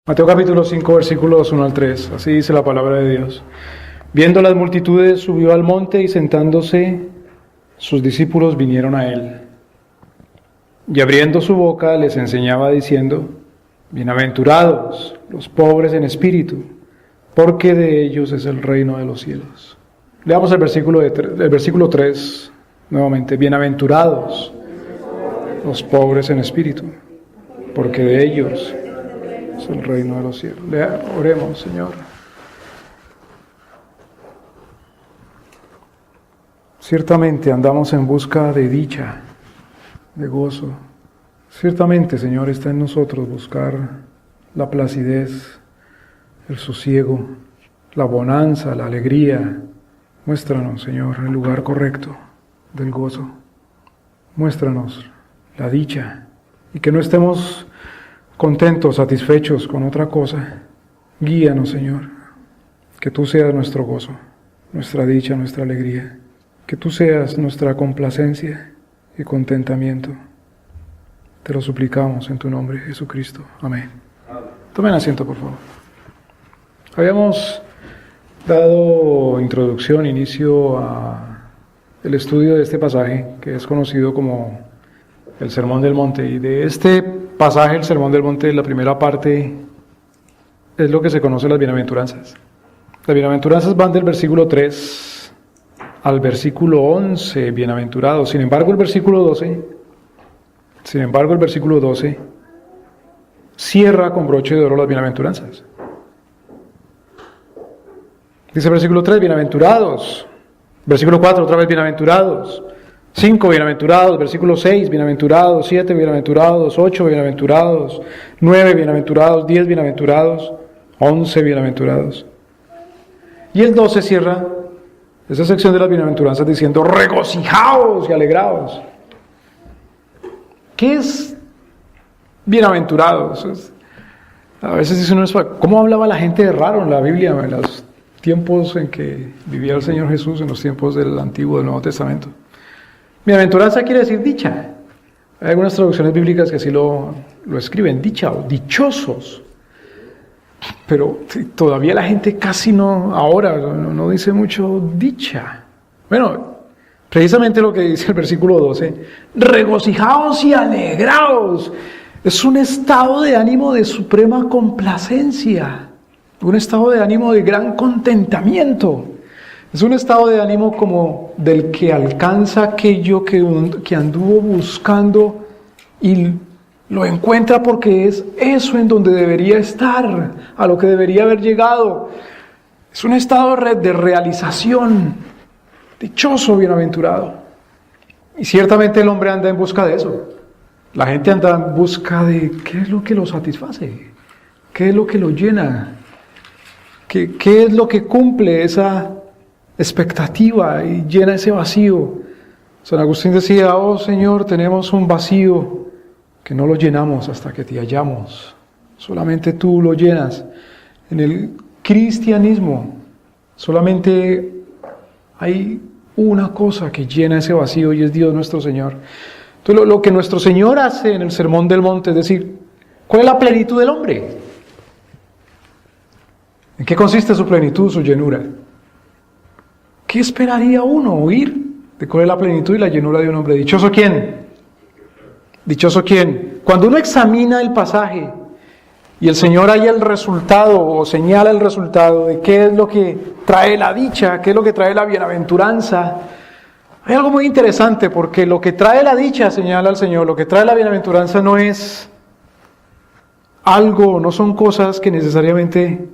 Mateo capítulo 5, versículos 1 al 3. Así dice la palabra de Dios. Viendo las multitudes, subió al monte y sentándose, sus discípulos vinieron a él. Y abriendo su boca les enseñaba diciendo: Bienaventurados los pobres en espíritu, porque de ellos es el reino de los cielos. Leamos el versículo 3 nuevamente. Bienaventurados los pobres en espíritu, porque de ellos es el reino de los cielos. Oremos, Señor. Ciertamente andamos en busca de dicha, de gozo. Ciertamente, Señor, está en nosotros buscar la placidez, el sosiego, la bonanza, la alegría. Muéstranos, Señor, el lugar correcto del gozo. Muéstranos la dicha y que no estemos contentos, satisfechos con otra cosa. Guíanos, Señor, que tú seas nuestro gozo, nuestra dicha, nuestra alegría, que tú seas nuestra complacencia y contentamiento. Te lo suplicamos en tu nombre, Jesucristo. Amén. Tomen asiento, por favor. Habíamos dado introducción, inicio a el estudio de este pasaje, que es conocido como el Sermón del Monte. Y de este pasaje, el Sermón del Monte, la primera parte es lo que se conoce las bienaventuranzas. Las bienaventuranzas van del versículo 3 al versículo 11, bienaventurados. Sin embargo, el versículo 12 cierra con broche de oro las bienaventuranzas. Dice el versículo 3, bienaventurados. Versículo 4, otra vez bienaventurados. 5, bienaventurados. Versículo 6, bienaventurados. 7, bienaventurados. 8, bienaventurados. 9, bienaventurados. 10, bienaventurados. 11, bienaventurados. Y el 12 cierra esa sección de las bienaventuranzas diciendo: regocijaos y alegraos. ¿Qué es bienaventurados? A veces dice uno, ¿cómo hablaba la gente de raro en la Biblia, en los tiempos en que vivía el Señor Jesús, en los tiempos del Antiguo y del Nuevo Testamento? Bienaventuranza quiere decir dicha. Hay algunas traducciones bíblicas que así lo escriben, dicha o dichosos. Pero todavía la gente casi no dice mucho dicha. Bueno, precisamente lo que dice el versículo 12, regocijaos y alegraos. Es un estado de ánimo de suprema complacencia, un estado de ánimo de gran contentamiento. Es un estado de ánimo como del que alcanza aquello que anduvo buscando y lo encuentra, porque es eso en donde debería estar, a lo que debería haber llegado. Es un estado de realización. Dichoso, bienaventurado. Y ciertamente el hombre anda en busca de eso. La gente anda en busca de qué es lo que lo satisface, qué es lo que lo llena, qué es lo que cumple esa expectativa y llena ese vacío. San Agustín decía: oh Señor, tenemos un vacío que no lo llenamos hasta que te hallamos. Solamente tú lo llenas. En el cristianismo solamente hay una cosa que llena ese vacío, y es Dios nuestro Señor. Entonces lo que nuestro Señor hace en el Sermón del Monte es decir, ¿cuál es la plenitud del hombre? ¿En qué consiste su plenitud, su llenura? ¿Qué esperaría uno oír de cuál es la plenitud y la llenura de un hombre? ¿Dichoso quién? ¿Dichoso quién? Cuando uno examina el pasaje y el Señor halla el resultado o señala el resultado de qué es lo que trae la dicha, qué es lo que trae la bienaventuranza, hay algo muy interesante, porque lo que trae la dicha, señala el Señor, lo que trae la bienaventuranza no es algo, no son cosas que necesariamente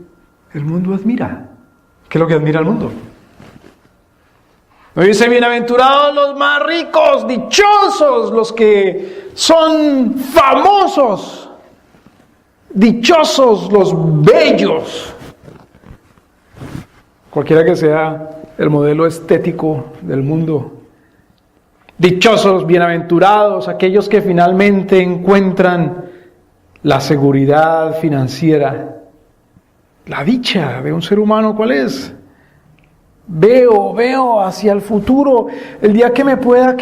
el mundo admira. ¿Qué es lo que admira el mundo? No dice: bienaventurados los más ricos, dichosos los que son famosos, dichosos los bellos. Cualquiera que sea el modelo estético del mundo. Dichosos, bienaventurados, aquellos que finalmente encuentran la seguridad financiera. La dicha de un ser humano, ¿cuál es? Veo hacia el futuro, el día que me pueda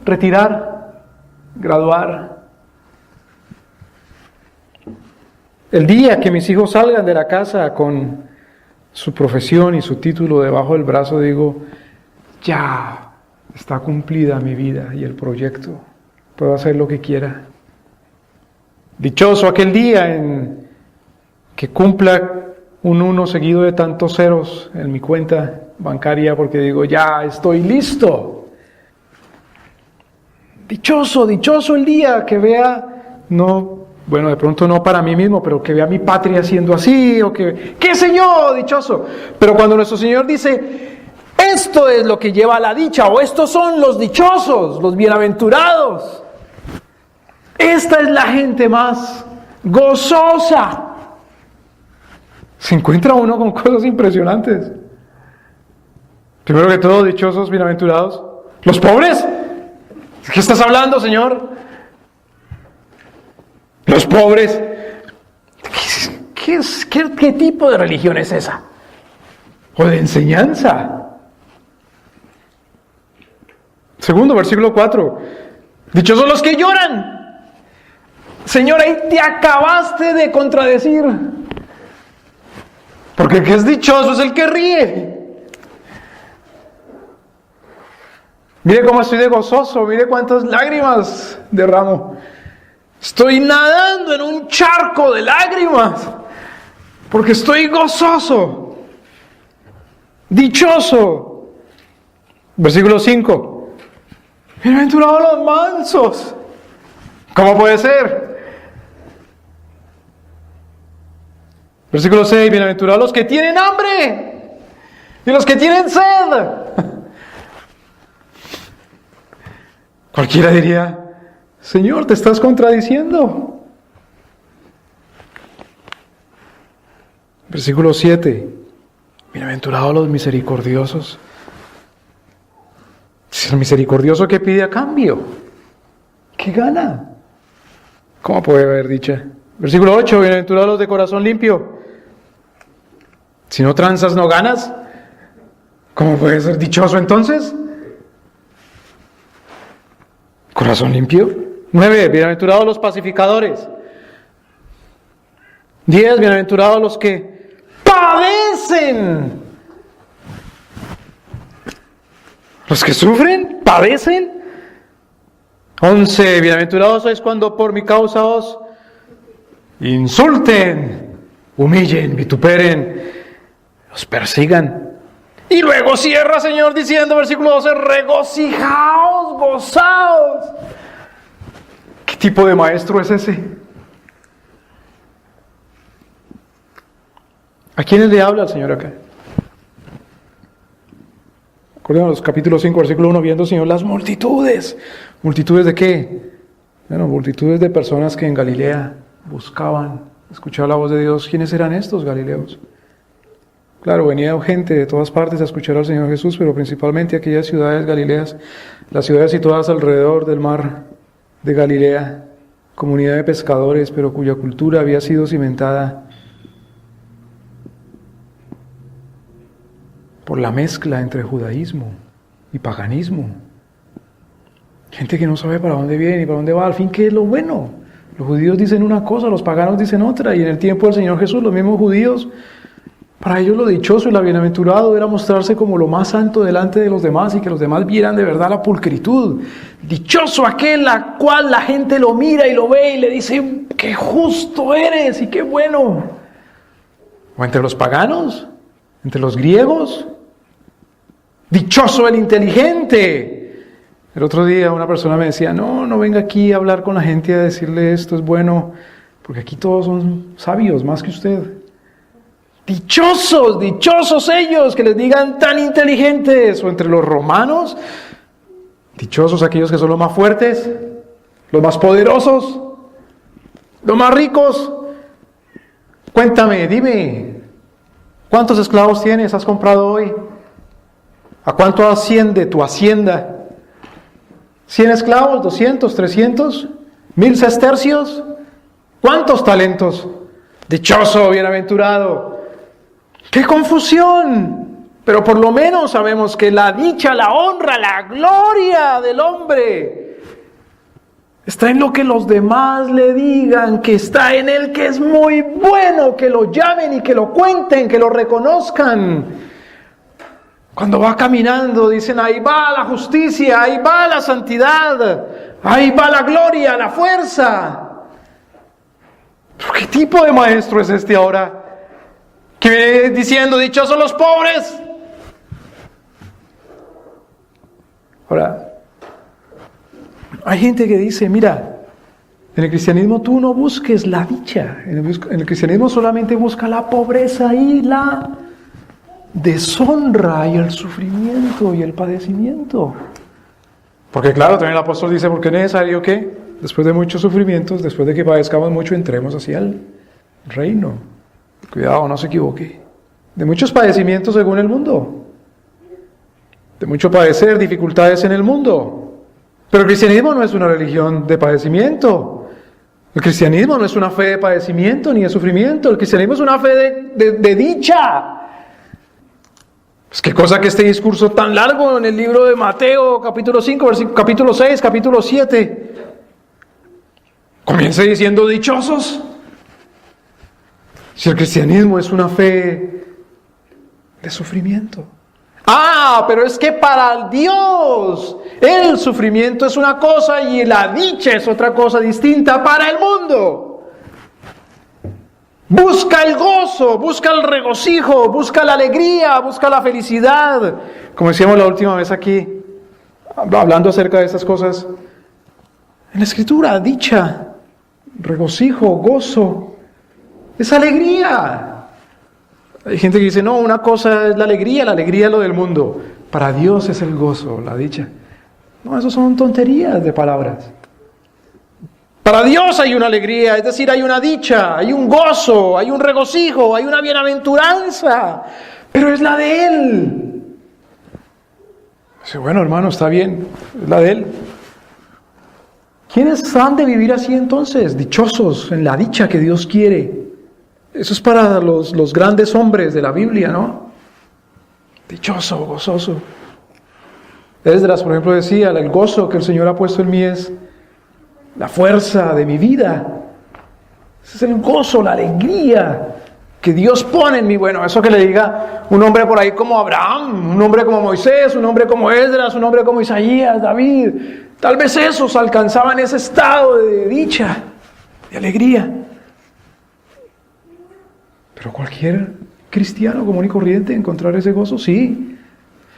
retirar, graduar. El día que mis hijos salgan de la casa con su profesión y su título debajo del brazo, digo, ya está cumplida mi vida y el proyecto. Puedo hacer lo que quiera. Dichoso aquel día en que cumpla un 1 seguido de tantos ceros en mi cuenta bancaria, porque digo, ya estoy listo. Dichoso el día que vea, bueno, de pronto no para mí mismo, pero que vea mi patria siendo así, o que, qué sé yo, dichoso. Pero cuando nuestro Señor dice, esto es lo que lleva a la dicha, o estos son los dichosos, los bienaventurados, esta es la gente más gozosa. Se encuentra uno con cosas impresionantes. Primero que todo, dichosos, bienaventurados. ¿Los pobres? ¿De qué estás hablando, Señor? Los pobres. ¿Qué tipo de religión es esa? ¿O de enseñanza? Segundo, versículo 4. Dichosos los que lloran. Señor, ahí te acabaste de contradecir. Porque el que es dichoso es el que ríe. Mire cómo estoy de gozoso, mire cuántas lágrimas derramo. Estoy nadando en un charco de lágrimas, porque estoy gozoso, dichoso. Versículo 5. Bienaventurados los mansos. ¿Cómo puede ser? Versículo 6. Bienaventurados los que tienen hambre y los que tienen sed. Cualquiera diría, Señor, te estás contradiciendo. Versículo 7. Bienaventurados los misericordiosos. Es el misericordioso que pide a cambio. ¿Qué gana? ¿Cómo puede haber dicha? Versículo 8. Bienaventurados los de corazón limpio. Si no tranzas, no ganas. ¿Cómo puede ser dichoso entonces? Corazón limpio. 9. Bienaventurados los pacificadores. 10. Bienaventurados los que padecen. Los que sufren, padecen. 11. Bienaventurados sois cuando por mi causa os insulten, humillen, vituperen, os persigan. Y luego cierra, Señor, diciendo, versículo 12, regocijaos, gozaos. ¿Qué tipo de maestro es ese? ¿A quiénes le habla el Señor acá? Acordémonos, capítulo 5, versículo 1, viendo, Señor, las multitudes. ¿Multitudes de qué? Bueno, multitudes de personas que en Galilea buscaban escuchar la voz de Dios. ¿Quiénes eran estos galileos? Claro, venía gente de todas partes a escuchar al Señor Jesús, pero principalmente aquellas ciudades galileas, las ciudades situadas alrededor del mar de Galilea, comunidad de pescadores, pero cuya cultura había sido cimentada por la mezcla entre judaísmo y paganismo. Gente que no sabe para dónde viene y para dónde va, al fin, ¿qué es lo bueno? Los judíos dicen una cosa, los paganos dicen otra, y en el tiempo del Señor Jesús, los mismos judíos, para ellos lo dichoso y lo bienaventurado era mostrarse como lo más santo delante de los demás y que los demás vieran de verdad la pulcritud. Dichoso aquel a cual la gente lo mira y lo ve y le dice, qué justo eres y qué bueno. O entre los paganos, entre los griegos, dichoso el inteligente. El otro día una persona me decía, no venga aquí a hablar con la gente a decirle esto es bueno, porque aquí todos son sabios más que usted. Dichosos ellos que les digan tan inteligentes. O entre los romanos, dichosos aquellos que son los más fuertes, los más poderosos, los más ricos. Cuéntame, dime, ¿cuántos esclavos tienes? ¿Has comprado hoy? ¿A cuánto asciende tu hacienda? ¿100 esclavos? ¿200? ¿300? ¿1000 sestercios? ¿Cuántos talentos? Dichoso, bienaventurado. ¡Qué confusión! Pero por lo menos sabemos que la dicha, la honra, la gloria del hombre Está en lo que los demás le digan, que está en Él, que es muy bueno, que lo llamen y que lo cuenten, que lo reconozcan. Cuando va caminando, dicen, ahí va la justicia, ahí va la santidad, ahí va la gloria, la fuerza. ¿Pero qué tipo de maestro es este ahora? Que viene diciendo, dichosos los pobres. Ahora, hay gente que dice, mira, en el cristianismo tú no busques la dicha, en el cristianismo solamente busca la pobreza y la deshonra y el sufrimiento y el padecimiento. Porque claro, también el apóstol dice, porque es necesario que después de muchos sufrimientos, después de que padezcamos mucho, entremos hacia el reino. Cuidado, no se equivoque. De muchos padecimientos según el mundo, de mucho padecer, dificultades en el mundo. Pero el cristianismo no es una religión de padecimiento. El cristianismo no es una fe de padecimiento ni de sufrimiento. El cristianismo es una fe de dicha. Pues qué cosa que este discurso tan largo en el libro de Mateo, capítulo 5, capítulo 6, capítulo 7, comienza diciendo dichosos. Si el cristianismo es una fe de sufrimiento. Ah, pero es que para Dios el sufrimiento es una cosa y la dicha es otra cosa distinta para el mundo. Busca el gozo, busca el regocijo, busca la alegría, busca la felicidad. Como decíamos la última vez aquí, hablando acerca de estas cosas, en la Escritura, dicha, regocijo, gozo, es alegría. Hay gente que dice, no, una cosa es la alegría es lo del mundo. Para Dios es el gozo, la dicha. No, eso son tonterías de palabras. Para Dios hay una alegría, es decir, hay una dicha, hay un gozo, hay un regocijo, hay una bienaventuranza, pero es la de Él. Dice, bueno, hermano, está bien, es la de Él. ¿Quiénes han de vivir así entonces? Dichosos en la dicha que Dios quiere. Eso es para los grandes hombres de la Biblia, ¿no? Dichoso, gozoso. Esdras, por ejemplo, decía, el gozo que el Señor ha puesto en mí es la fuerza de mi vida. Ese es el gozo, la alegría que Dios pone en mí. Bueno, eso que le diga un hombre por ahí como Abraham, un hombre como Moisés, un hombre como Esdras, un hombre como Isaías, David. Tal vez esos alcanzaban ese estado de dicha, de alegría. Pero cualquier cristiano común y corriente encontrar ese gozo, sí.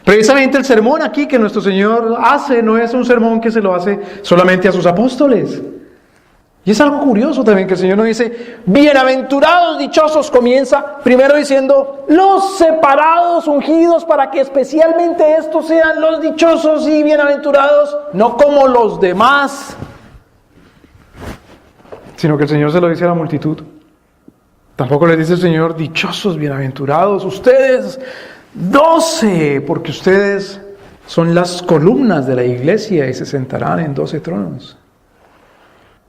Precisamente el sermón aquí que nuestro Señor hace no es un sermón que se lo hace solamente a sus apóstoles. Y es algo curioso también que el Señor nos dice, bienaventurados, dichosos, comienza primero diciendo, los separados, ungidos, para que especialmente estos sean los dichosos y bienaventurados, no como los demás, sino que el Señor se lo dice a la multitud. Tampoco les dice el Señor, dichosos, bienaventurados, ustedes 12, porque ustedes son las columnas de la iglesia y se sentarán en 12 tronos.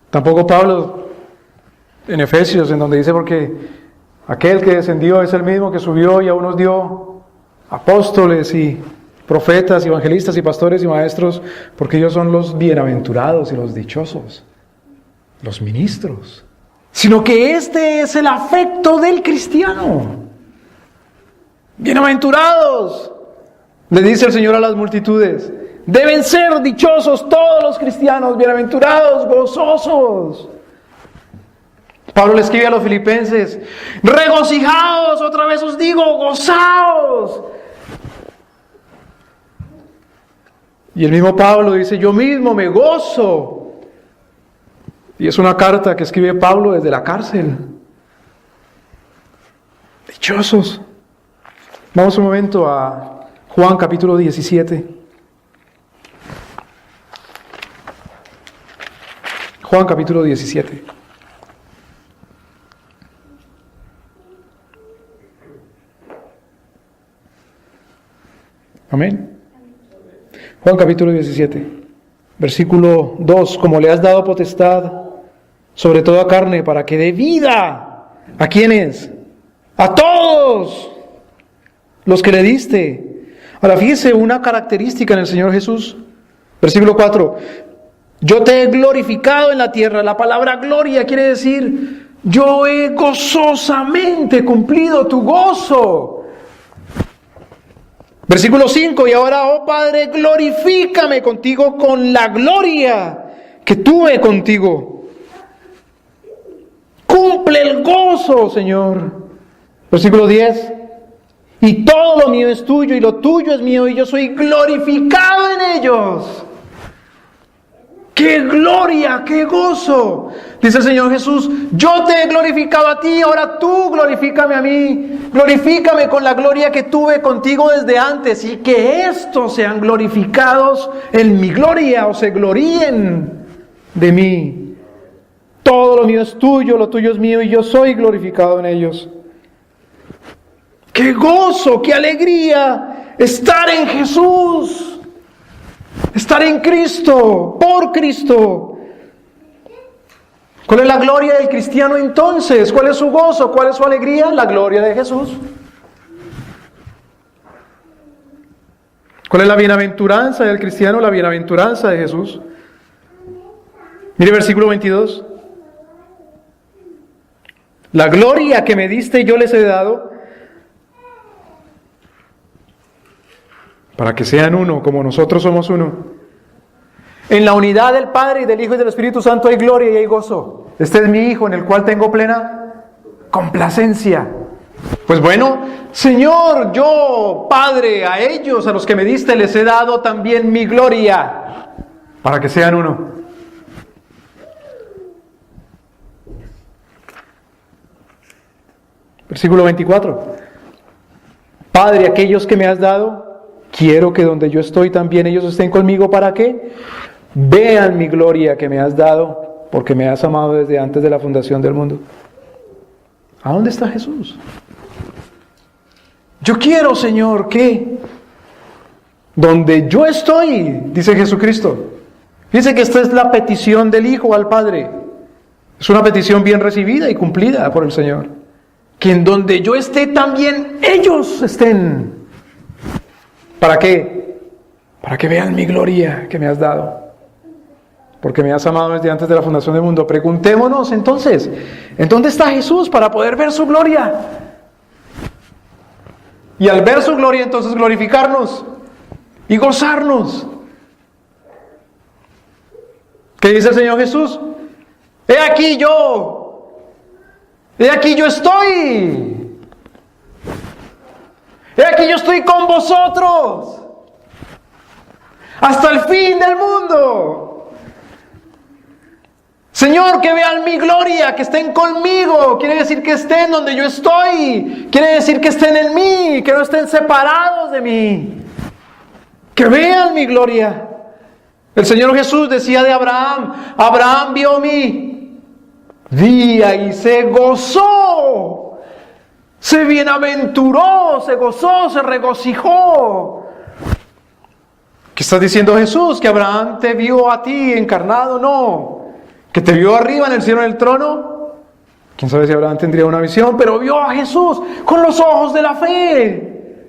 Tampoco Pablo en Efesios, en donde dice, porque aquel que descendió es el mismo que subió y aún nos dio apóstoles y profetas, y evangelistas y pastores y maestros, porque ellos son los bienaventurados y los dichosos, los ministros. Sino que este es el afecto del cristiano. Bienaventurados, le dice el Señor a las multitudes, deben ser dichosos todos los cristianos, bienaventurados, gozosos. Pablo le escribe a los filipenses, regocijaos, otra vez os digo, gozaos. Y el mismo Pablo dice, yo mismo me gozo. Y es una carta que escribe Pablo desde la cárcel. Dichosos. Vamos un momento a Juan capítulo 17. Juan capítulo 17. Amén. Juan capítulo 17, versículo 2. Como le has dado potestad sobre toda carne para que dé vida. ¿A quiénes? A todos los que le diste. Ahora fíjese una característica en el Señor Jesús. Versículo 4. yo te he glorificado en la tierra. La palabra gloria quiere decir, yo he gozosamente cumplido tu gozo. Versículo 5, y ahora, oh Padre, glorifícame contigo con la gloria que tuve contigo. Cumple el gozo, Señor. Versículo 10, y todo lo mío es tuyo y lo tuyo es mío y yo soy glorificado en ellos. ¡Qué gloria, qué gozo! Dice el Señor Jesús, yo te he glorificado a ti, ahora tú glorifícame a mí. Glorifícame con la gloria que tuve contigo desde antes y que estos sean glorificados en mi gloria o se gloríen de mí. Todo lo mío es tuyo, lo tuyo es mío y yo soy glorificado en ellos. ¡Qué gozo, qué alegría estar en Jesús! Estar en Cristo, por Cristo. ¿Cuál es la gloria del cristiano entonces? ¿Cuál es su gozo? ¿Cuál es su alegría? La gloria de Jesús. ¿Cuál es la bienaventuranza del cristiano? La bienaventuranza de Jesús. Mire versículo 22. La gloria que me diste yo les he dado, para que sean uno, como nosotros somos uno. En la unidad del Padre y del Hijo y del Espíritu Santo hay gloria y hay gozo. Este es mi Hijo en el cual tengo plena complacencia. Pues bueno, Señor, yo, Padre, a ellos, a los que me diste, les he dado también mi gloria, para que sean uno. Versículo 24. Padre, aquellos que me has dado, quiero que donde yo estoy también ellos estén conmigo. ¿Para qué? Vean mi gloria que me has dado, porque me has amado desde antes de la fundación del mundo. ¿A dónde está Jesús? Yo quiero, Señor, que donde yo estoy, dice Jesucristo. Fíjense que esta es la petición del Hijo al Padre. Es una petición bien recibida y cumplida por el Señor. Que en donde yo esté también ellos estén. ¿Para qué? Para que vean mi gloria que me has dado. Porque me has amado desde antes de la fundación del mundo. Preguntémonos entonces, ¿en dónde está Jesús para poder ver su gloria? Y al ver su gloria entonces glorificarnos y gozarnos. ¿Qué dice el Señor Jesús? He aquí yo estoy. He aquí yo estoy con vosotros hasta el fin del mundo. Señor, que vean mi gloria, que estén conmigo. Quiere decir que estén donde yo estoy. Quiere decir que estén en mí, que no estén separados de mí. Que vean mi gloria. El Señor Jesús decía de Abraham, Abraham vio mi día y se gozó. Se bienaventuró, se gozó, se regocijó. ¿Qué estás diciendo Jesús? ¿Que Abraham te vio a ti encarnado? No. ¿Que te vio arriba en el cielo en el trono? Quién sabe si Abraham tendría una visión, pero vio a Jesús con los ojos de la fe.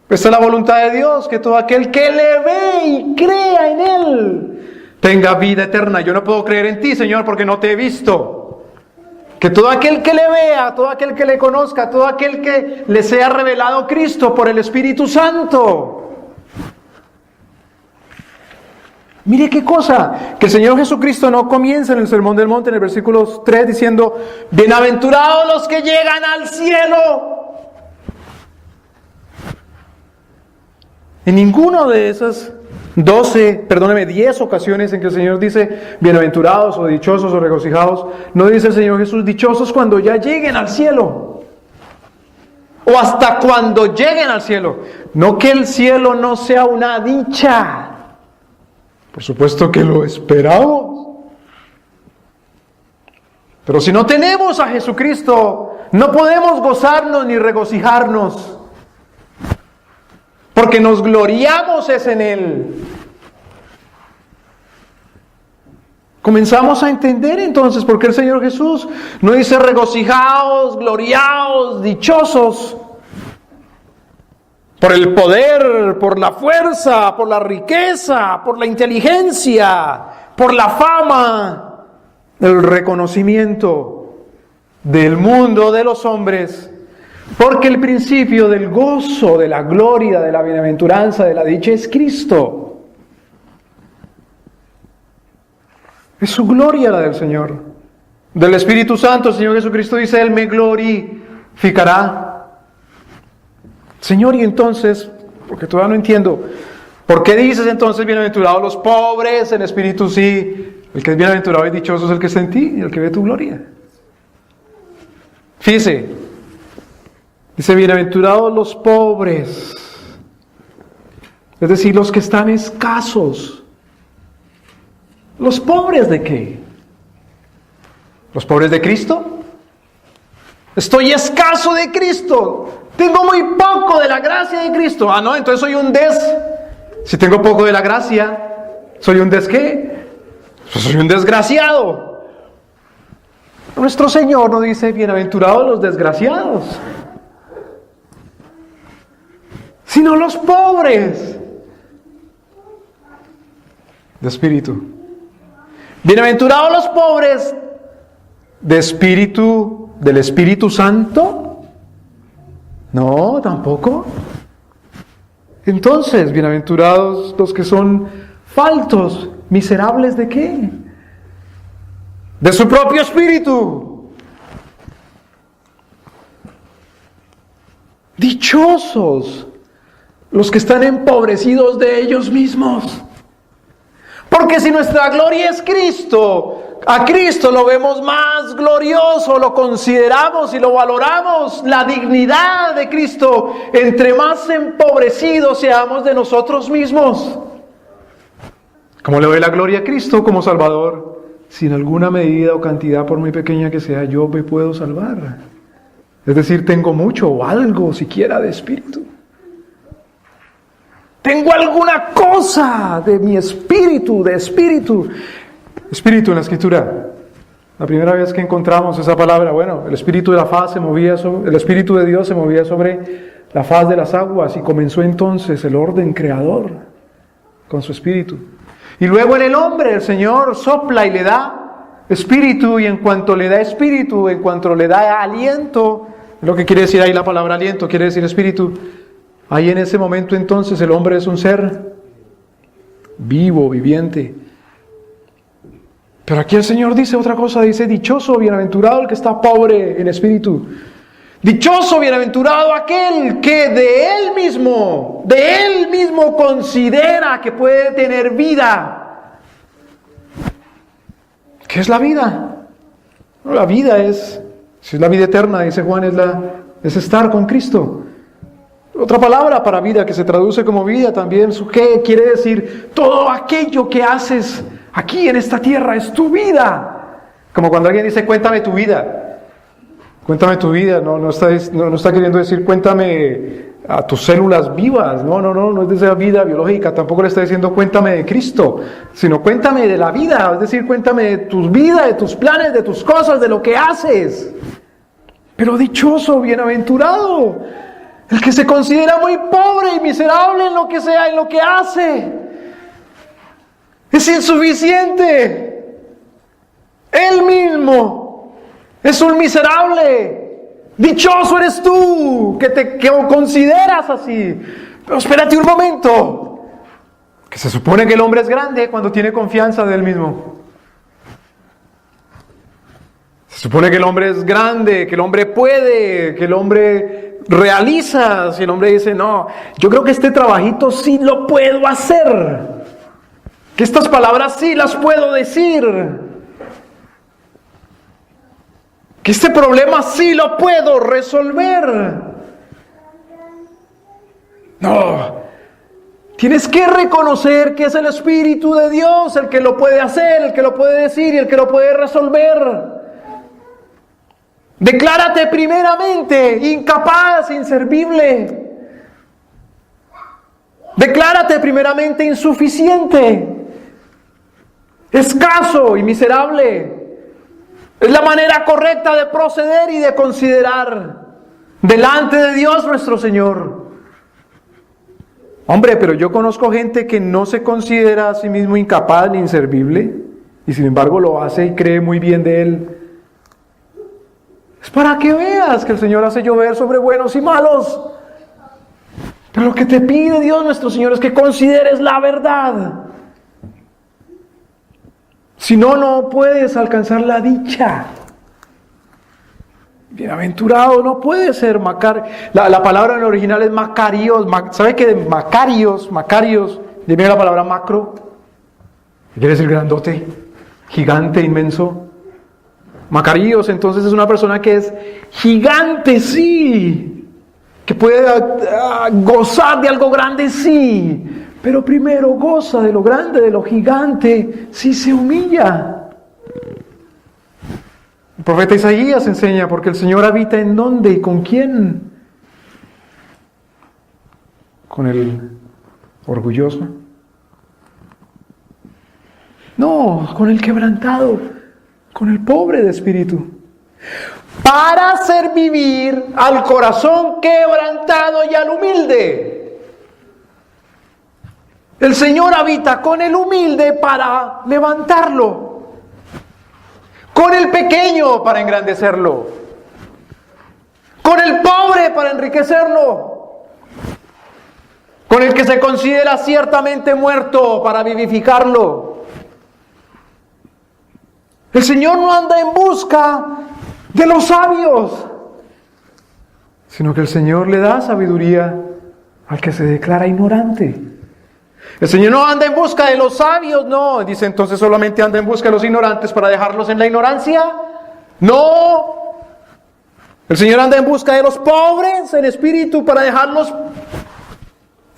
Esta es la voluntad de Dios, que todo aquel que le ve y crea en Él tenga vida eterna. Yo no puedo creer en ti, Señor, porque no te he visto. Que todo aquel que le vea, todo aquel que le conozca, todo aquel que le sea revelado Cristo por el Espíritu Santo. Mire qué cosa, que el Señor Jesucristo no comienza en el Sermón del Monte, en el versículo 3, diciendo, bienaventurados los que llegan al cielo. En ninguno de esas 10 ocasiones en que el Señor dice bienaventurados o dichosos o regocijados, no dice el Señor Jesús dichosos cuando ya lleguen al cielo. O hasta cuando lleguen al cielo. No que el cielo no sea una dicha. Por supuesto que lo esperamos. Pero si no tenemos a Jesucristo, no podemos gozarnos ni regocijarnos. Porque nos gloriamos es en Él. Comenzamos a entender entonces por qué el Señor Jesús no dice regocijaos, gloriaos, dichosos. Por el poder, por la fuerza, por la riqueza, por la inteligencia, por la fama, el reconocimiento del mundo, de los hombres, porque el principio del gozo, de la gloria, de la bienaventuranza, de la dicha es Cristo. Es su gloria la del Señor. Del Espíritu Santo, el Señor Jesucristo dice, Él me glorificará. Señor, y entonces, porque todavía no entiendo, ¿por qué dices entonces bienaventurados los pobres en espíritu? Sí, el que es bienaventurado y dichoso es el que está en ti y el que ve tu gloria. Fíjese, dice bienaventurados los pobres, es decir, los que están escasos. ¿Los pobres de qué? ¿Los pobres de Cristo? Estoy escaso de Cristo. Tengo muy poco de la gracia de Cristo. Ah, no, entonces soy un Si tengo poco de la gracia, ¿soy un qué? Pues soy un desgraciado. Nuestro Señor no dice bienaventurados los desgraciados, sino los pobres de espíritu. Bienaventurados los pobres de espíritu, del Espíritu Santo. No, tampoco. Entonces, bienaventurados los que son faltos, miserables ¿de qué? De su propio espíritu. Dichosos los que están empobrecidos de ellos mismos. Porque si nuestra gloria es Cristo, a Cristo lo vemos más glorioso, lo consideramos y lo valoramos, la dignidad de Cristo, entre más empobrecidos seamos de nosotros mismos. ¿Cómo le doy la gloria a Cristo como Salvador? Si en alguna medida o cantidad, por muy pequeña que sea, yo me puedo salvar. Es decir, tengo mucho o algo siquiera de espíritu. Tengo alguna cosa de mi espíritu, de espíritu. Espíritu en la Escritura. La primera vez que encontramos esa palabra, bueno, el espíritu de la faz se movía sobre, el espíritu de Dios se movía sobre la faz de las aguas y comenzó entonces el orden creador con su espíritu. Y luego en el hombre el Señor sopla y le da espíritu, y en cuanto le da espíritu, en cuanto le da aliento, lo que quiere decir ahí la palabra aliento, quiere decir espíritu. Ahí en ese momento entonces el hombre es un ser vivo, viviente. Pero aquí el Señor dice otra cosa, dice dichoso, bienaventurado el que está pobre en espíritu. Dichoso, bienaventurado aquel que de él mismo considera que puede tener vida. ¿Qué es la vida? La vida es, si es la vida eterna, dice Juan, es estar con Cristo. Otra palabra para vida que se traduce como vida también, ¿qué quiere decir? Todo aquello que haces aquí en esta tierra es tu vida. Como cuando alguien dice, cuéntame tu vida. Cuéntame tu vida, no está queriendo decir, cuéntame a tus células vivas. No es de esa vida biológica. Tampoco le está diciendo, cuéntame de Cristo, sino cuéntame de la vida. Es decir, cuéntame de tu vida, de tus planes, de tus cosas, de lo que haces. Pero dichoso, bienaventurado, el que se considera muy pobre y miserable en lo que sea, en lo que hace. Es insuficiente. Él mismo es un miserable. Dichoso eres tú que consideras así. Pero espérate un momento. Que se supone que el hombre es grande cuando tiene confianza de él mismo. Se supone que el hombre es grande, que el hombre puede, que el hombre realiza. Si el hombre dice, no, yo creo que este trabajito sí lo puedo hacer. Que estas palabras sí las puedo decir. Que este problema sí lo puedo resolver. No. Tienes que reconocer que es el Espíritu de Dios el que lo puede hacer, el que lo puede decir y el que lo puede resolver. Declárate primeramente incapaz, inservible. Declárate primeramente insuficiente, escaso y miserable. Es la manera correcta de proceder y de considerar delante de Dios nuestro Señor. Hombre, pero yo conozco gente que no se considera a sí mismo incapaz ni inservible. y sin embargo lo hace y cree muy bien de él. Es para que veas que el Señor hace llover sobre buenos y malos. Pero lo que te pide Dios nuestro Señor es que consideres la verdad. Si no, no puedes alcanzar la dicha. Bienaventurado no puede ser la palabra en el original es Macarios. ¿Sabe que de Macarios, de viene la palabra macro? ¿Quiere decir grandote, gigante, inmenso? Macarios entonces es una persona que es gigante, sí, que puede gozar de algo grande, sí, pero primero goza de lo grande, de lo gigante, sí se humilla. El profeta Isaías enseña, porque el Señor habita ¿en dónde y con quién? ¿Con el orgulloso? No, con el quebrantado, con el pobre de espíritu, para hacer vivir al corazón quebrantado y al humilde. El Señor habita con el humilde para levantarlo, con el pequeño para engrandecerlo, con el pobre para enriquecerlo, con el que se considera ciertamente muerto para vivificarlo. El Señor no anda en busca de los sabios, sino que el Señor le da sabiduría al que se declara ignorante. El Señor no anda en busca de los sabios, no. Dice entonces solamente anda en busca de los ignorantes para dejarlos en la ignorancia. No. El Señor anda en busca de los pobres en espíritu para dejarlos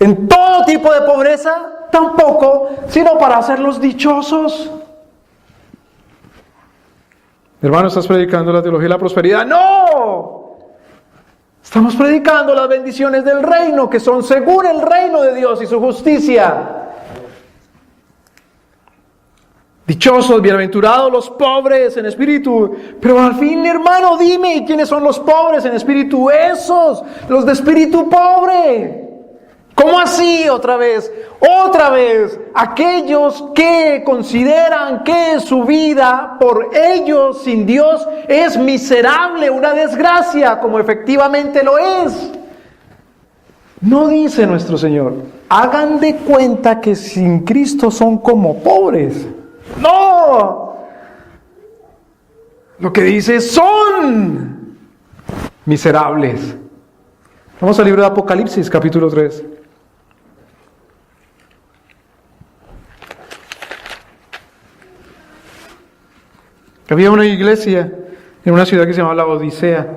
en todo tipo de pobreza, tampoco, sino para hacerlos dichosos. Hermano, ¿estás predicando la teología de la prosperidad? ¡No! Estamos predicando las bendiciones del reino, que son según el reino de Dios y su justicia. Dichosos, bienaventurados los pobres en espíritu. Pero al fin, hermano, dime, ¿quiénes son los pobres en espíritu? Esos, los de espíritu pobre. ¿Cómo así otra vez? Otra vez, aquellos que consideran que su vida por ellos sin Dios es miserable, una desgracia, como efectivamente lo es. No dice nuestro Señor, hagan de cuenta que sin Cristo son como pobres. No. Lo que dice son miserables. Vamos al libro de Apocalipsis, capítulo 3. Había una iglesia en una ciudad que se llamaba la Odisea.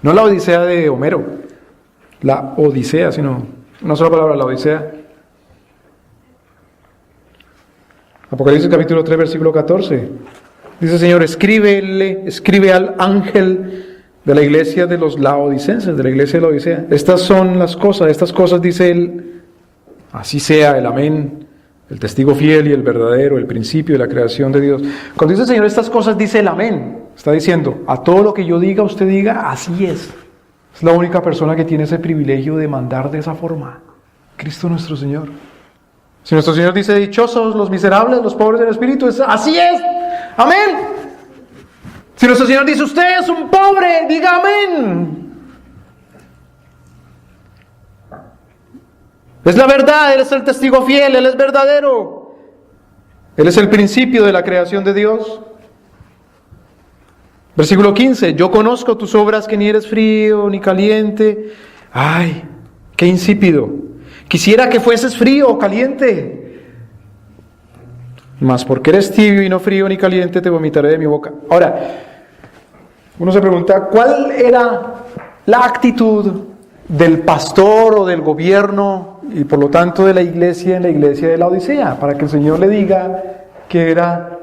No la Odisea de Homero, la Odisea, sino una sola palabra, la Odisea. Apocalipsis capítulo 3, versículo 14. Dice el Señor, escribe al ángel de la iglesia de los laodicenses, de la iglesia de la Odisea. Estas cosas dice él, así sea, el amén. El testigo fiel y el verdadero, el principio de la creación de Dios. Cuando dice el Señor estas cosas, dice el amén. Está diciendo, a todo lo que yo diga, usted diga, así es. Es la única persona que tiene ese privilegio de mandar de esa forma. Cristo nuestro Señor. Si nuestro Señor dice, dichosos los miserables, los pobres del espíritu, así es. Amén. Si nuestro Señor dice, usted es un pobre, diga amén. Es la verdad, Él es el testigo fiel, Él es verdadero. Él es el principio de la creación de Dios. Versículo 15, yo conozco tus obras, que ni eres frío ni caliente. Ay, qué insípido. Quisiera que fueses frío o caliente. Mas porque eres tibio y no frío ni caliente, te vomitaré de mi boca. Ahora, uno se pregunta, ¿cuál era la actitud del pastor o del gobierno y por lo tanto de la iglesia en la iglesia de la Odisea, para que el Señor le diga que era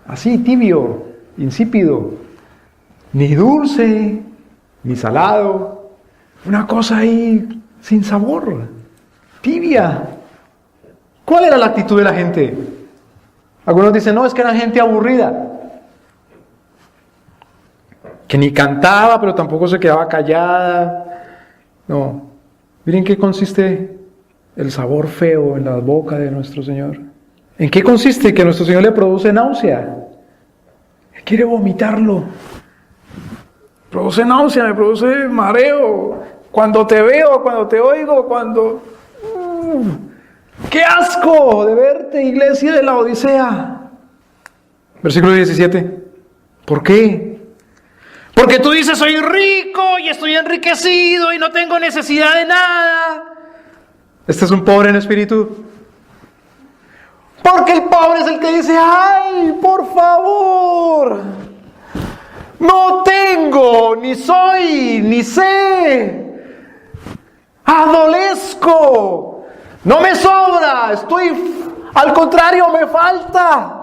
así, tibio, insípido, ni dulce, ni salado, una cosa ahí sin sabor, tibia? ¿Cuál era la actitud de la gente? Algunos dicen, no, es que era gente aburrida, que ni cantaba, pero tampoco se quedaba callada. No, miren qué consiste el sabor feo en la boca de nuestro Señor. ¿En qué consiste que a nuestro Señor le produce náusea? Él quiere vomitarlo. Produce náusea, me produce mareo. Cuando te veo, cuando te oigo, cuando... ¡Qué asco de verte, iglesia de la Odisea! Versículo 17. ¿Por qué? Porque tú dices, soy rico y estoy enriquecido y no tengo necesidad de nada. Este es un pobre en espíritu. Porque el pobre es el que dice, ¡ay, por favor! No tengo, ni soy, ni sé. Adolezco. No me sobra. Al contrario, me falta.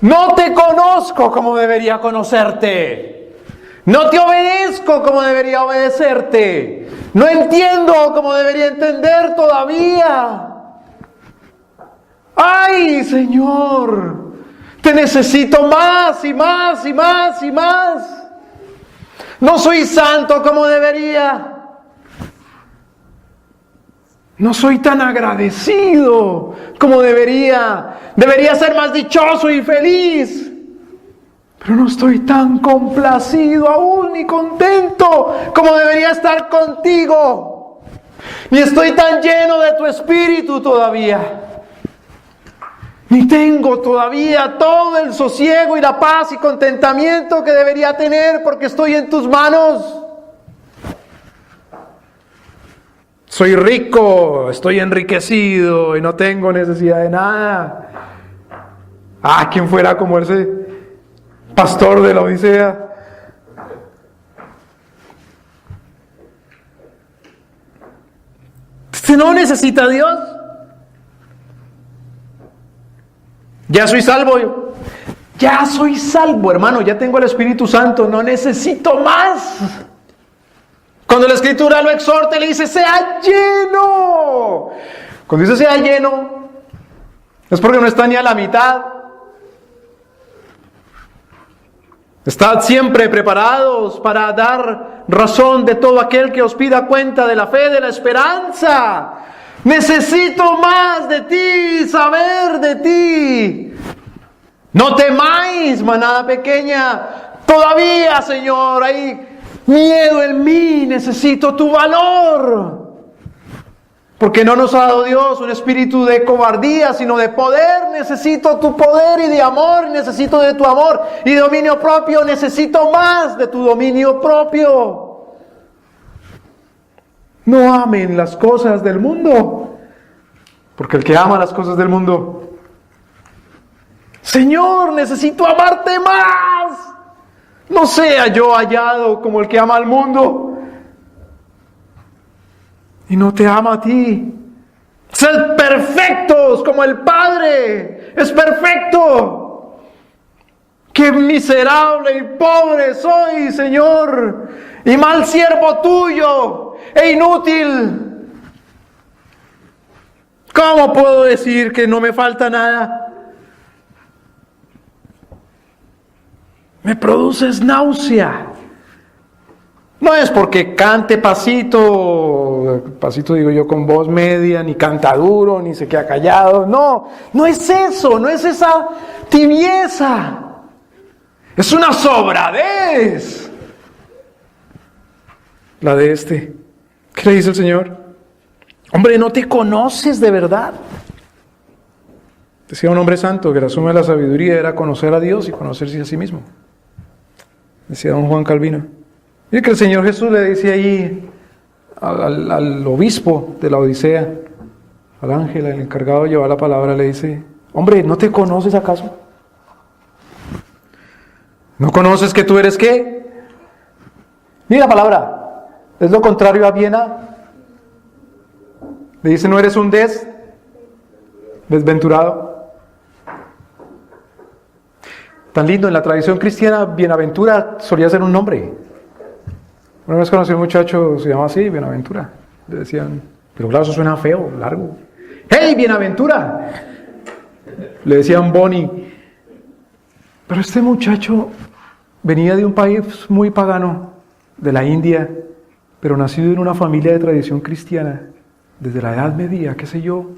No te conozco como debería conocerte. No te obedezco como debería obedecerte. No entiendo como debería entender todavía. ¡Ay, Señor! Te necesito más y más y más y más. No soy santo como debería. No soy tan agradecido como debería. Debería ser más dichoso y feliz. Pero no estoy tan complacido aún ni contento como debería estar contigo. Ni estoy tan lleno de tu espíritu todavía. Ni tengo todavía todo el sosiego y la paz y contentamiento que debería tener porque estoy en tus manos. Soy rico, estoy enriquecido y no tengo necesidad de nada. Ah, ¿quién fuera como ese pastor de la Odisea? ¿Usted no necesita a Dios? Ya soy salvo. Ya soy salvo, hermano. Ya tengo el Espíritu Santo. No necesito más. Cuando la Escritura lo exhorta, le dice, sea lleno. Cuando dice sea lleno, es porque no está ni a la mitad. Estad siempre preparados para dar razón de todo aquel que os pida cuenta de la fe, de la esperanza. Necesito más de ti, saber de ti. No temáis, manada pequeña. Todavía, Señor, hay miedo en mí, necesito tu valor. Porque no nos ha dado Dios un espíritu de cobardía, sino de poder. Necesito tu poder y de amor, necesito de tu amor y dominio propio. Necesito más de tu dominio propio. No amen las cosas del mundo, porque el que ama las cosas del mundo, Señor, necesito amarte más. No sea yo hallado como el que ama al mundo y no te ama a ti. Sed perfectos como el Padre es perfecto. Qué miserable y pobre soy, Señor, y mal siervo tuyo e inútil. ¿Cómo puedo decir que no me falta nada? Me produces náusea. No es porque cante pasito digo yo con voz media, ni canta duro, ni se queda callado. No, no es eso, no es esa tibieza. Es una sobradez. La de este. ¿Qué le dice el Señor? Hombre, no te conoces de verdad. Decía un hombre santo que la suma de la sabiduría era conocer a Dios y conocerse a sí mismo. Decía don Juan Calvino. Mire que el Señor Jesús le dice ahí al obispo de la Odisea, al ángel, el encargado de llevar la palabra, le dice, hombre, ¿no te conoces acaso? ¿No conoces que tú eres qué? Mira la palabra, es lo contrario a Viena. Le dice, ¿no eres un desventurado? Tan lindo, en la tradición cristiana, Bienaventura solía ser un nombre. Una vez conocí a un muchacho, se llamaba así, Bienaventura. Le decían, pero claro, eso suena feo, largo. ¡Hey, Bienaventura! Le decían Boni. Pero este muchacho venía de un país muy pagano, de la India, pero nacido en una familia de tradición cristiana, desde la Edad Media, qué sé yo.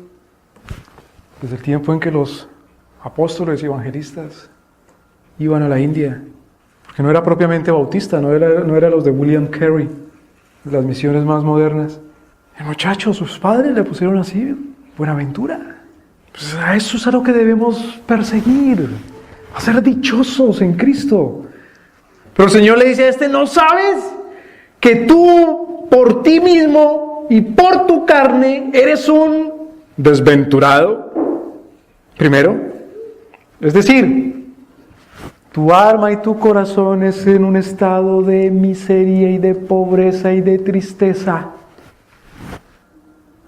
desde el tiempo en que los apóstoles y evangelistas iban a la India, porque no era propiamente bautista, no era los de William Carey, las misiones más modernas. El muchacho, sus padres le pusieron así, Buenaventura. Pues a eso es a lo que debemos perseguir, a ser dichosos en Cristo. Pero el Señor le dice a este: ¿no sabes que tú por ti mismo y por tu carne eres un desventurado? Primero, es decir, tu alma y tu corazón es en un estado de miseria y de pobreza y de tristeza.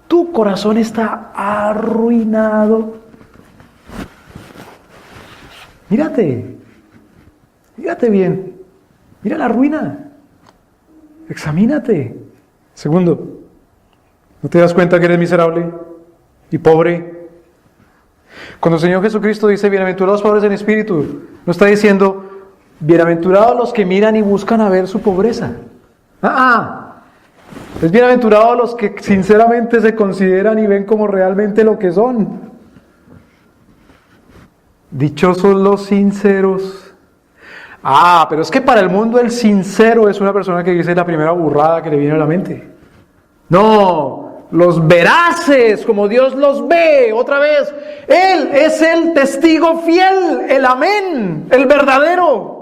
Tu corazón está arruinado. Mírate bien, mira la ruina, examínate. Segundo, ¿no te das cuenta que eres miserable y pobre? Cuando el Señor Jesucristo dice bienaventurados pobres en espíritu, no está diciendo bienaventurados los que miran y buscan a ver su pobreza. Es bienaventurados los que sinceramente se consideran y ven como realmente lo que son. Dichosos los sinceros. Pero es que para el mundo el sincero es una persona que dice la primera burrada que le viene a la mente. No, los veraces, como Dios los ve. Otra vez, Él es el testigo fiel, el amén, el verdadero.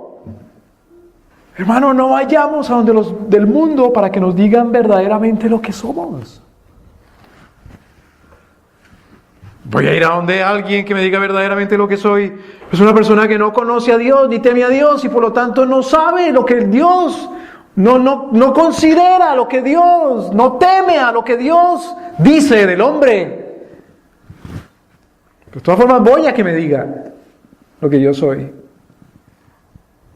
Hermano, no vayamos a donde los del mundo para que nos digan verdaderamente lo que somos. Voy a ir a donde alguien que me diga verdaderamente lo que soy. Es una persona que no conoce a Dios, ni teme a Dios, y por lo tanto no sabe lo que Dios, no considera lo que Dios, no teme a lo que Dios dice del hombre. De todas formas voy a que me diga lo que yo soy.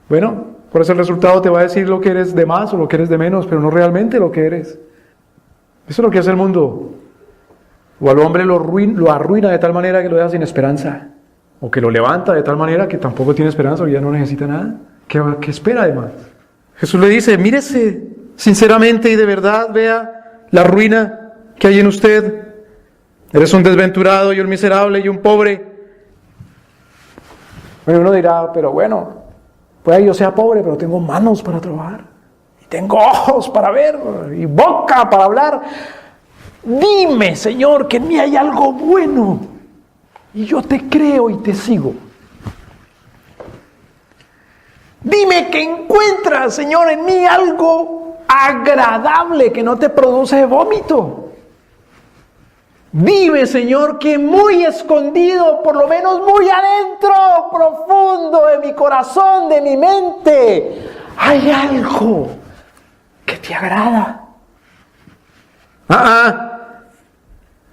Bueno, por eso el resultado te va a decir lo que eres de más o lo que eres de menos, pero no realmente lo que eres. Eso es lo que hace el mundo. O al hombre lo arruina de tal manera que lo deja sin esperanza. O que lo levanta de tal manera que tampoco tiene esperanza o ya no necesita nada. ¿Qué espera además? Jesús le dice: mírese sinceramente y de verdad, vea la ruina que hay en usted. Eres un desventurado y un miserable y un pobre. Bueno, uno dirá, pero bueno, puede que yo sea pobre, pero tengo manos para trabajar, y tengo ojos para ver, y boca para hablar. Dime, Señor, que en mí hay algo bueno, y yo te creo y te sigo. Dime que encuentras, Señor, en mí algo agradable que no te produce vómito. Dime, Señor, que muy escondido, por lo menos muy adentro, profundo de mi corazón, de mi mente, hay algo que te agrada.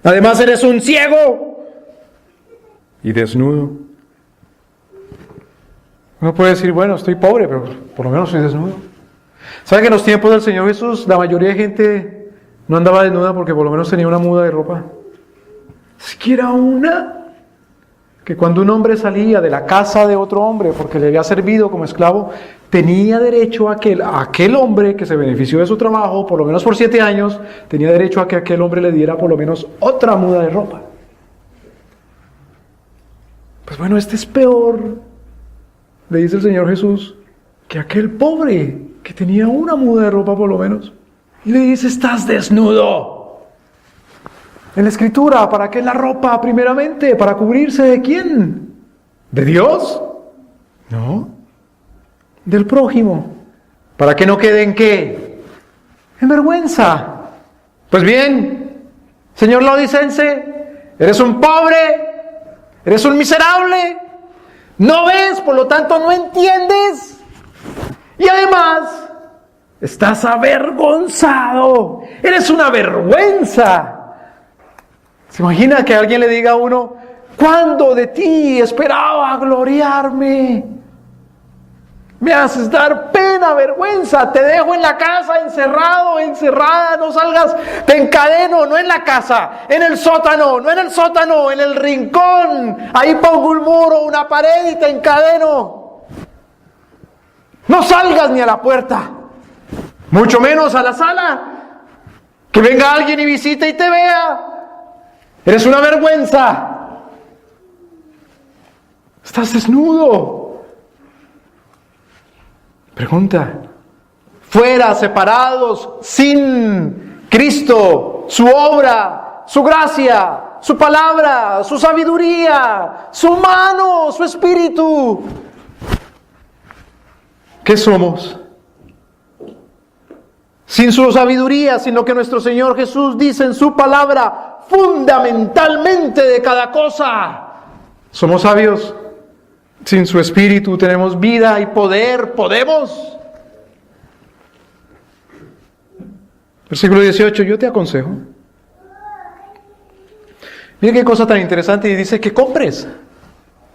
Además eres un ciego y desnudo. Uno puede decir, bueno, estoy pobre, pero por lo menos estoy desnudo. ¿Sabe que en los tiempos del Señor Jesús la mayoría de gente no andaba desnuda porque por lo menos tenía una muda de ropa? Siquiera una, que cuando un hombre salía de la casa de otro hombre porque le había servido como esclavo, tenía derecho a que aquel hombre que se benefició de su trabajo, por lo menos por 7 años, tenía derecho a que aquel hombre le diera por lo menos otra muda de ropa. Pues bueno, este es peor, le dice el Señor Jesús, que aquel pobre que tenía una muda de ropa por lo menos. Y le dice, estás desnudo. En la Escritura, ¿para qué la ropa primeramente? ¿Para cubrirse de quién? ¿De Dios? No. Del prójimo. ¿Para que no quede en qué? En vergüenza. Pues bien, señor laodicense, eres un pobre, eres un miserable, no ves, por lo tanto no entiendes, y además estás avergonzado, eres una vergüenza. ¿Se imagina que alguien le diga a uno, ¿cuándo de ti esperaba gloriarme? Me haces dar pena, vergüenza, te dejo en la casa encerrado, encerrada, no salgas, te encadeno, no en la casa, en el sótano, no en el sótano, en el rincón, ahí pongo un muro, una pared y te encadeno. No salgas ni a la puerta, mucho menos a la sala, que venga alguien y visite y te vea. Eres una vergüenza. Estás desnudo. Pregunta. Fuera, separados, sin Cristo, su obra, su gracia, su palabra, su sabiduría, su mano, su espíritu. ¿Qué somos? Sin su sabiduría, sin lo que nuestro Señor Jesús dice en su palabra, fundamentalmente de cada cosa. Somos sabios. Sin su espíritu tenemos vida y poder. ¿Podemos? Versículo 18, yo te aconsejo. Mira qué cosa tan interesante, y dice que compres.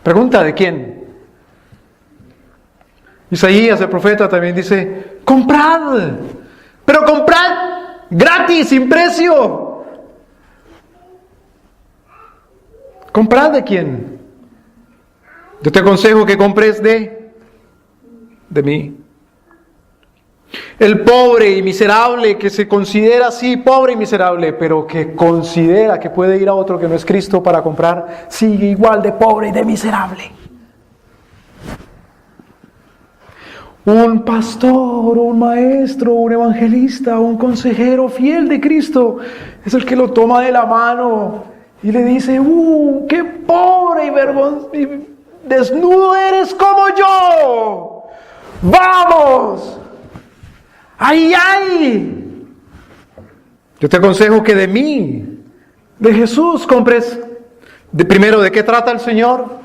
Pregunta, ¿de quién? Isaías, el profeta, también dice, comprad, pero comprad gratis, sin precio. ¿Comprad de quién? Yo te aconsejo que compres de mí. El pobre y miserable que se considera así, pobre y miserable, pero que considera que puede ir a otro que no es Cristo para comprar, sigue igual de pobre y de miserable. Un pastor, un maestro, un evangelista, un consejero fiel de Cristo es el que lo toma de la mano y le dice, qué pobre y desnudo eres como yo. ¡Vamos! ¡Ay, ay! Yo te aconsejo que de mí, de Jesús, compres. Primero, ¿de qué trata el Señor?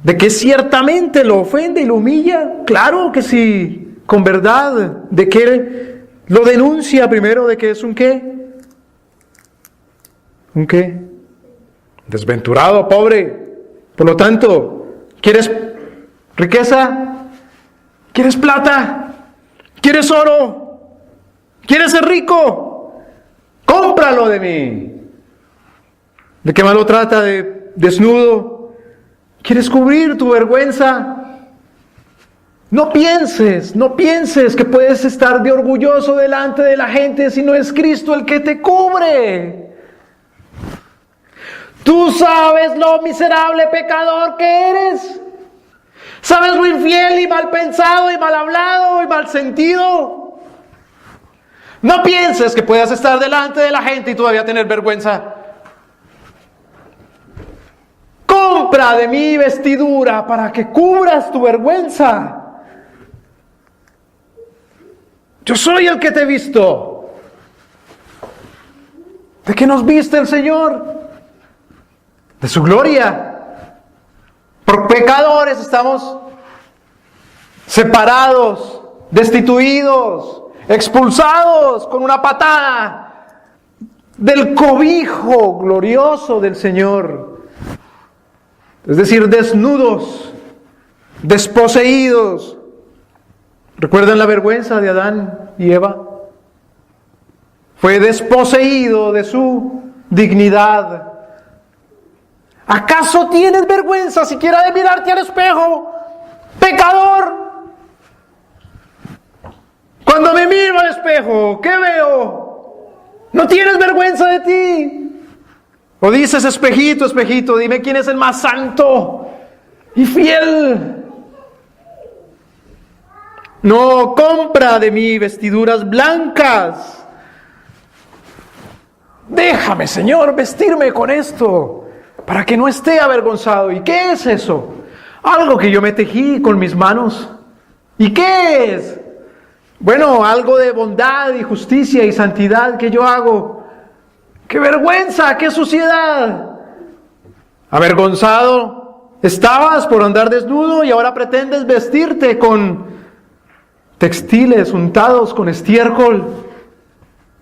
¿De que ciertamente lo ofende y lo humilla? Claro que sí, con verdad. ¿De que lo denuncia primero? ¿De que es un qué? ¿Un qué? Desventurado, pobre. Por lo tanto, ¿quieres riqueza? ¿Quieres plata? ¿Quieres oro? ¿Quieres ser rico? Cómpralo de mí. ¿De qué malo trata? De desnudo. ¿Quieres cubrir tu vergüenza? No pienses que puedes estar de orgulloso delante de la gente si no es Cristo el que te cubre. Tú sabes lo miserable pecador que eres. ¿Sabes lo infiel y mal pensado y mal hablado y mal sentido? No pienses que puedas estar delante de la gente y todavía tener vergüenza. Compra de mí vestidura para que cubras tu vergüenza. Yo soy el que te he visto. ¿De qué nos viste el Señor? De su gloria. Por pecadores estamos separados, destituidos, expulsados con una patada del cobijo glorioso del Señor. Es decir, desnudos, desposeídos. ¿Recuerdan la vergüenza de Adán y Eva? Fue desposeído de su dignidad. ¿Acaso tienes vergüenza siquiera de mirarte al espejo, pecador? Cuando me miro al espejo, ¿qué veo? ¿No tienes vergüenza de ti? O dices, espejito, espejito, dime quién es el más santo y fiel. No, compra de mí vestiduras blancas. Déjame, Señor, vestirme con esto, para que no esté avergonzado. ¿Y qué es eso? Algo que yo me tejí con mis manos. ¿Y qué es? Bueno, algo de bondad y justicia y santidad que yo hago. ¡Qué vergüenza! ¡Qué suciedad! Avergonzado estabas por andar desnudo y ahora pretendes vestirte con textiles untados con estiércol,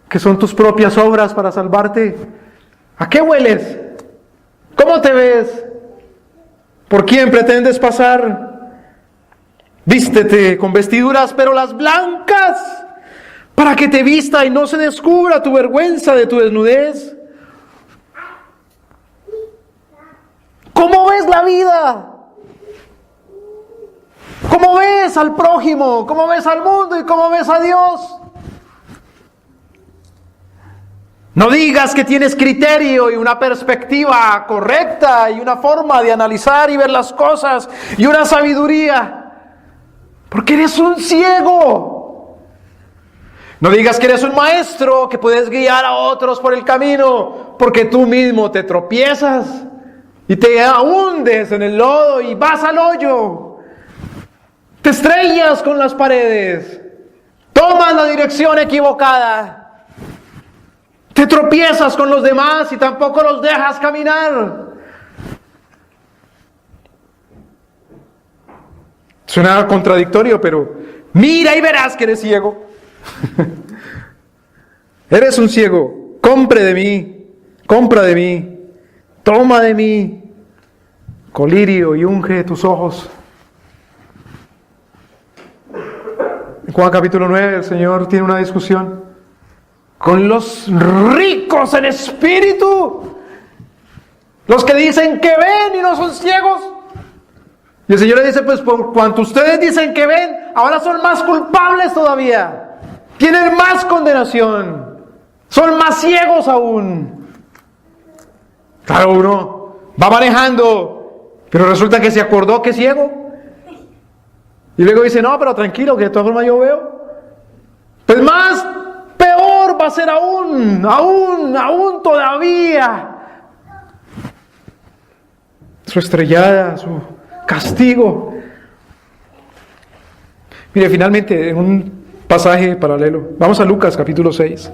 que son tus propias obras para salvarte. ¿A qué hueles? ¿Cómo te ves? ¿Por quién pretendes pasar? Vístete con vestiduras, pero las blancas, para que te vista y no se descubra tu vergüenza de tu desnudez. ¿Cómo ves la vida? ¿Cómo ves al prójimo? ¿Cómo ves al mundo? ¿Y cómo ves a Dios? No digas que tienes criterio y una perspectiva correcta y una forma de analizar y ver las cosas y una sabiduría, porque eres un ciego. No digas que eres un maestro, que puedes guiar a otros por el camino, porque tú mismo te tropiezas y te hundes en el lodo y vas al hoyo. Te estrellas con las paredes, tomas la dirección equivocada. Te tropiezas con los demás y tampoco los dejas caminar. Suena contradictorio, pero mira y verás que eres ciego. Eres un ciego. Compra de mí, toma de mí colirio y unge tus ojos. En Juan capítulo 9 el Señor tiene una discusión con los ricos en espíritu, los que dicen que ven y no son ciegos. Y el Señor le dice, pues por cuanto ustedes dicen que ven, ahora son más culpables todavía, tienen más condenación, son más ciegos aún. Claro, uno va manejando, pero resulta que se acordó que es ciego, y luego dice, no, pero tranquilo, que de todas formas yo veo. Pues más peor va a ser aún todavía. Su estrellada, su castigo. Mire, finalmente, en un pasaje paralelo, vamos a Lucas capítulo 6.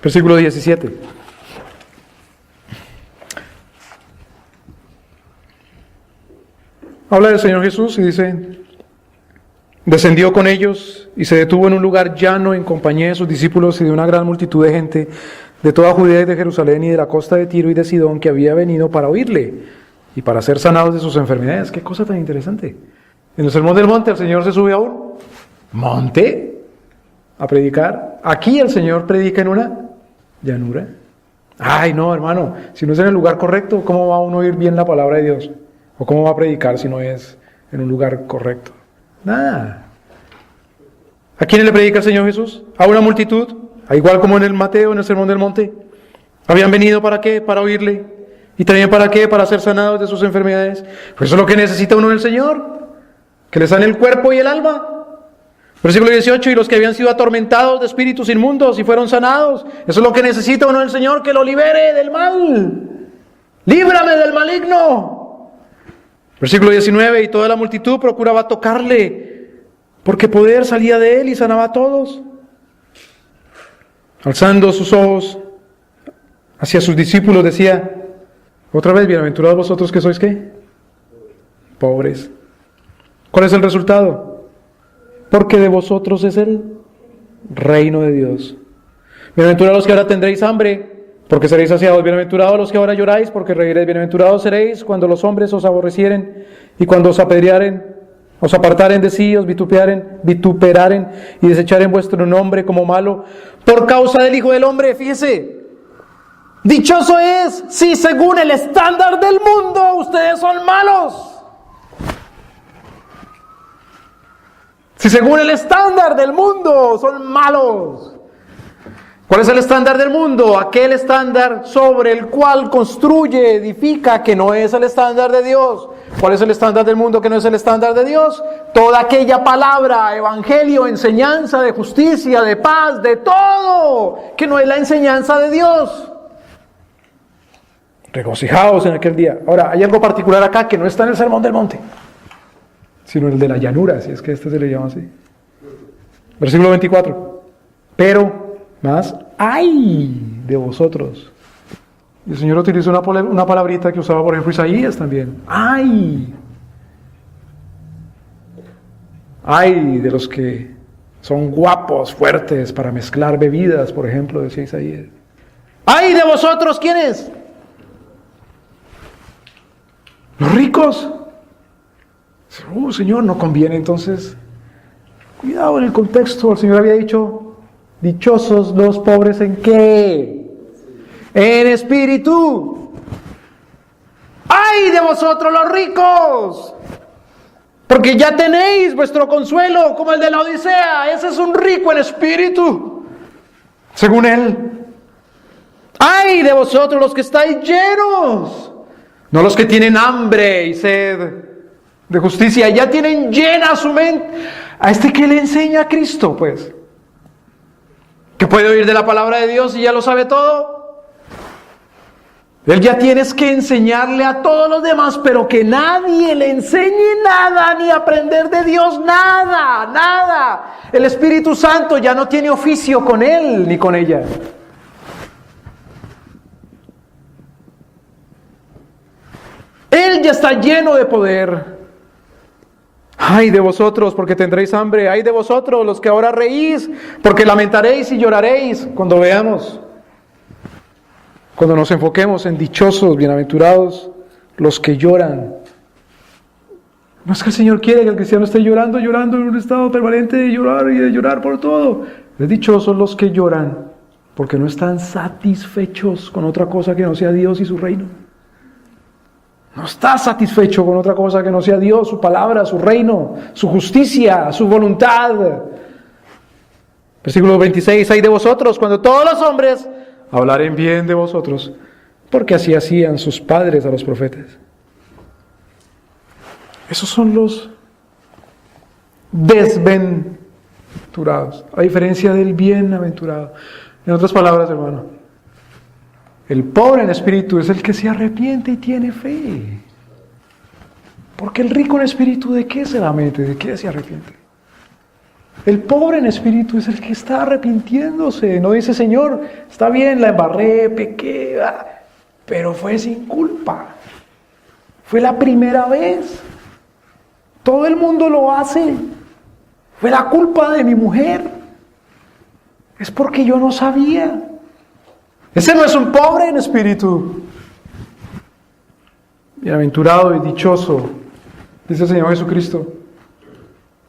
Versículo 17. Habla del Señor Jesús y dice, descendió con ellos y se detuvo en un lugar llano en compañía de sus discípulos y de una gran multitud de gente de toda Judea y de Jerusalén y de la costa de Tiro y de Sidón que había venido para oírle y para ser sanados de sus enfermedades. Qué cosa tan interesante. En el Sermón del Monte el Señor se sube a un monte a predicar. Aquí el Señor predica en una llanura. Ay, no, hermano, si no es en el lugar correcto, ¿cómo va uno a oír bien la palabra de Dios? ¿O cómo va a predicar si no es en un lugar correcto? Nada. ¿A quién le predica el Señor Jesús? A una multitud, igual como en el Mateo, en el Sermón del Monte. ¿Habían venido para qué? Para oírle. ¿Y también para qué? Para ser sanados de sus enfermedades. Pues eso es lo que necesita uno del Señor, que le sane el cuerpo y el alma. Versículo 18, y los que habían sido atormentados de espíritus inmundos y fueron sanados. Eso es lo que necesita uno del Señor, que lo libere del mal. Líbrame del maligno. Versículo 19, y toda la multitud procuraba tocarle, porque poder salía de él y sanaba a todos. Alzando sus ojos hacia sus discípulos decía, otra vez, bienaventurados vosotros que sois, ¿qué? Pobres. ¿Cuál es el resultado? Porque de vosotros es el reino de Dios. Bienaventurados los que ahora tendréis hambre, porque seréis saciados. Bienaventurados los que ahora lloráis, porque reiréis. Bienaventurados seréis cuando los hombres os aborrecieren y cuando os apedrearen, os apartaren de sí, os vituperaren y desecharen vuestro nombre como malo por causa del Hijo del Hombre. Fíjese, dichoso es si según el estándar del mundo ustedes son malos. Si según el estándar del mundo son malos. ¿Cuál es el estándar del mundo? Aquel estándar sobre el cual construye, edifica, que no es el estándar de Dios. ¿Cuál es el estándar del mundo que no es el estándar de Dios? Toda aquella palabra, evangelio, enseñanza de justicia, de paz, de todo, que no es la enseñanza de Dios. Regocijaos en aquel día. Ahora, hay algo particular acá que no está en el Sermón del Monte, sino el de la llanura, si es que este se le llama así. Versículo 24. Pero más ¡ay de vosotros! Y el Señor utilizó una palabrita que usaba, por ejemplo, Isaías también. ¡Ay! ¡Ay de los que son guapos, fuertes para mezclar bebidas, por ejemplo, decía Isaías! ¡Ay de vosotros! ¿Quiénes? Los ricos. Señor, no conviene entonces. Cuidado en el contexto. El Señor había dicho, dichosos los pobres ¿en qué? En espíritu. ¡Ay de vosotros los ricos! Porque ya tenéis vuestro consuelo como el de la Odisea. Ese es un rico en espíritu, según él. ¡Ay de vosotros los que estáis llenos! No los que tienen hambre y sed de justicia. Ya tienen llena su mente. ¿A este que le enseña a Cristo, pues? ¿Que puede oír de la palabra de Dios y ya lo sabe todo? Él ya tienes que enseñarle a todos los demás, pero que nadie le enseñe nada, ni aprender de Dios nada, nada. El Espíritu Santo ya no tiene oficio con él ni con ella. Él ya está lleno de poder. Ay de vosotros, porque tendréis hambre. Ay de vosotros, los que ahora reís, porque lamentaréis y lloraréis cuando veamos. Cuando nos enfoquemos en dichosos, bienaventurados, los que lloran. No es que el Señor quiere que el cristiano esté llorando en un estado permanente de llorar y de llorar por todo. Es dichosos los que lloran, porque no están satisfechos con otra cosa que no sea Dios y su reino. No está satisfecho con otra cosa que no sea Dios, su palabra, su reino, su justicia, su voluntad. Versículo 26, ay de vosotros, cuando todos los hombres hablaren bien de vosotros, porque así hacían sus padres a los profetas. Esos son los desventurados, a diferencia del bienaventurado. En otras palabras, hermano, el pobre en espíritu es el que se arrepiente y tiene fe. Porque el rico en espíritu, ¿de qué se lamenta? ¿De qué se arrepiente? El pobre en espíritu es el que está arrepintiéndose. No dice, Señor, está bien, la embarré, pequé, pero fue sin culpa. Fue la primera vez. Todo el mundo lo hace. Fue la culpa de mi mujer. Es porque yo no sabía. Ese no es un pobre en espíritu. Bienaventurado y dichoso, dice el Señor Jesucristo,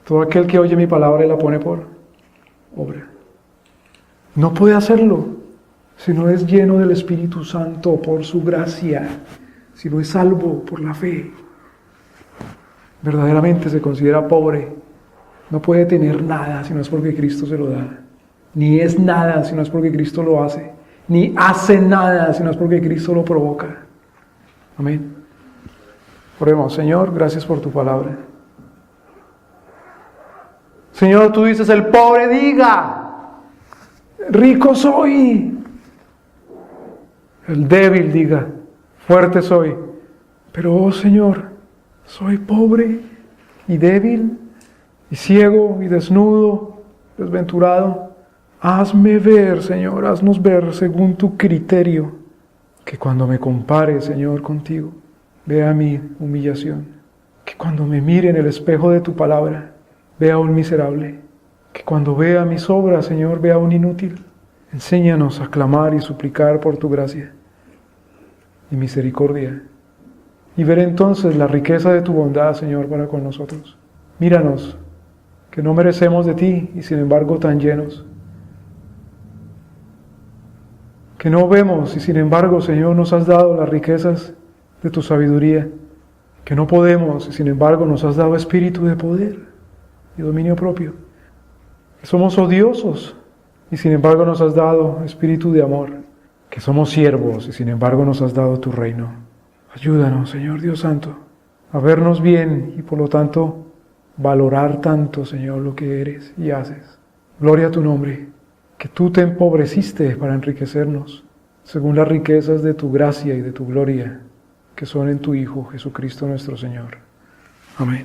todo aquel que oye mi palabra y la pone por obra. No puede hacerlo si no es lleno del Espíritu Santo por su gracia, si no es salvo por la fe. Verdaderamente se considera pobre. No puede tener nada si no es porque Cristo se lo da. Ni es nada si no es porque Cristo lo hace. Ni hace nada si no es porque Cristo lo provoca. Amén. Oremos. Señor, gracias por tu palabra. Señor, tú dices, el pobre diga, rico soy. El débil diga, fuerte soy. Pero, oh Señor, soy pobre y débil y ciego y desnudo, desventurado. Hazme ver, Señor, haznos ver según tu criterio, que cuando me compare, Señor, contigo, vea mi humillación. Que cuando me mire en el espejo de tu palabra, vea un miserable. Que cuando vea mis obras, Señor, vea un inútil. Enséñanos a clamar y suplicar por tu gracia y misericordia. Y ver entonces la riqueza de tu bondad, Señor, para con nosotros. Míranos, que no merecemos de ti y sin embargo tan llenos. Que no vemos y sin embargo, Señor, nos has dado las riquezas de tu sabiduría. Que no podemos y sin embargo nos has dado espíritu de poder y dominio propio. Que somos odiosos y sin embargo nos has dado espíritu de amor. Que somos siervos y sin embargo nos has dado tu reino. Ayúdanos, Señor Dios Santo, a vernos bien y por lo tanto valorar tanto, Señor, lo que eres y haces. Gloria a tu nombre, que tú te empobreciste para enriquecernos, según las riquezas de tu gracia y de tu gloria, que son en tu Hijo Jesucristo nuestro Señor. Amén.